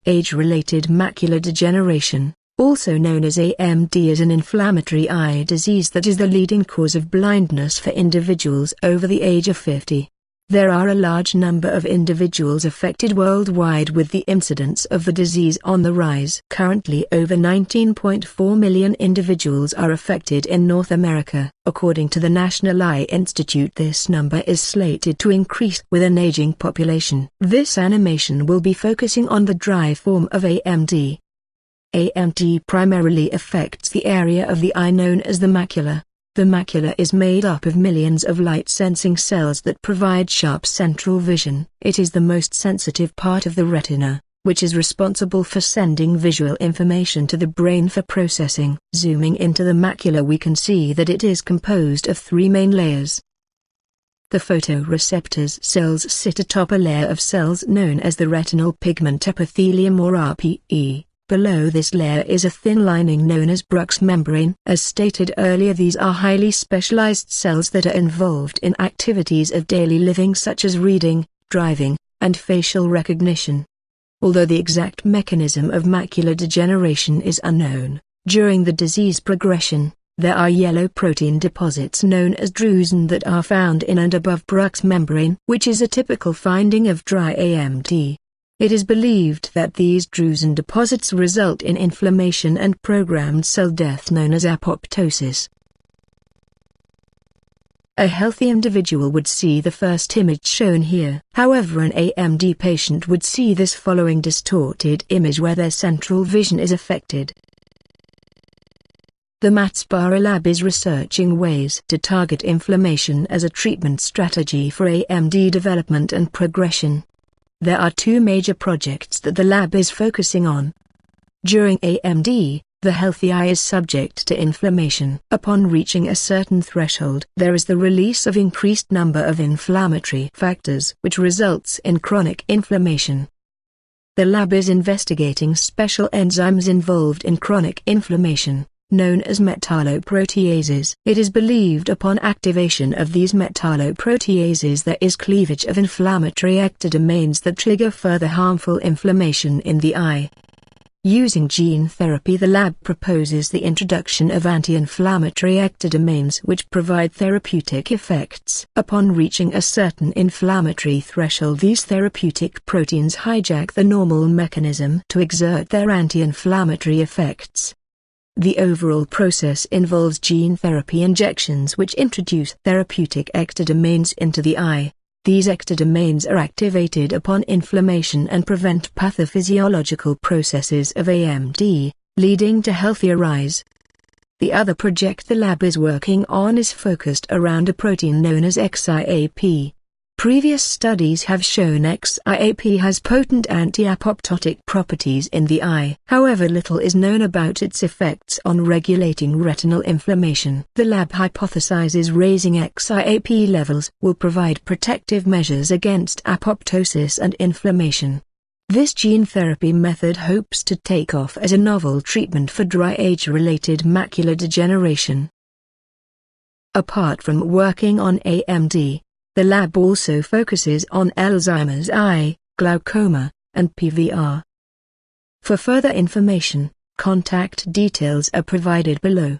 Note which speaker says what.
Speaker 1: Age-related macular degeneration, also known as AMD, is an inflammatory eye disease that is the leading cause of blindness for individuals over the age of 50. There are a large number of individuals affected worldwide, with the incidence of the disease on the rise. Currently over 19.4 million individuals are affected in North America. According to the National Eye Institute, this number is slated to increase with an aging population. This animation will be focusing on the dry form of AMD. AMD primarily affects the area of the eye known as the macula. The macula is made up of millions of light-sensing cells that provide sharp central vision. It is the most sensitive part of the retina, which is responsible for sending visual information to the brain for processing. Zooming into the macula, we can see that it is composed of three main layers. The photoreceptors cells sit atop a layer of cells known as the retinal pigment epithelium, or RPE. Below this layer is a thin lining known as Bruch's membrane. As stated earlier, these are highly specialized cells that are involved in activities of daily living such as reading, driving, and facial recognition. Although the exact mechanism of macular degeneration is unknown, during the disease progression, there are yellow protein deposits known as drusen that are found in and above Bruch's membrane, which is a typical finding of dry AMD. It is believed that these drusen deposits result in inflammation and programmed cell death known as apoptosis. A healthy individual would see the first image shown here. However, an AMD patient would see this following distorted image where their central vision is affected. The Matsubaru Lab is researching ways to target inflammation as a treatment strategy for AMD development and progression. There are two major projects that the lab is focusing on. During AMD, the healthy eye is subject to inflammation. Upon reaching a certain threshold, there is the release of increased number of inflammatory factors, which results in chronic inflammation. The lab is investigating special enzymes involved in chronic inflammation, known as metalloproteases. It is believed upon activation of these metalloproteases there is cleavage of inflammatory ectodomains that trigger further harmful inflammation in the eye. Using gene therapy, the lab proposes the introduction of anti-inflammatory ectodomains which provide therapeutic effects. Upon reaching a certain inflammatory threshold, these therapeutic proteins hijack the normal mechanism to exert their anti-inflammatory effects. The overall process involves gene therapy injections which introduce therapeutic ectodomains into the eye. These ectodomains are activated upon inflammation and prevent pathophysiological processes of AMD, leading to healthier eyes. The other project the lab is working on is focused around a protein known as XIAP. Previous studies have shown XIAP has potent anti-apoptotic properties in the eye. However, little is known about its effects on regulating retinal inflammation. The lab hypothesizes raising XIAP levels will provide protective measures against apoptosis and inflammation. This gene therapy method hopes to take off as a novel treatment for dry age-related macular degeneration. Apart from working on AMD, the lab also focuses on Alzheimer's eye, glaucoma, and PVR. For further information, contact details are provided below.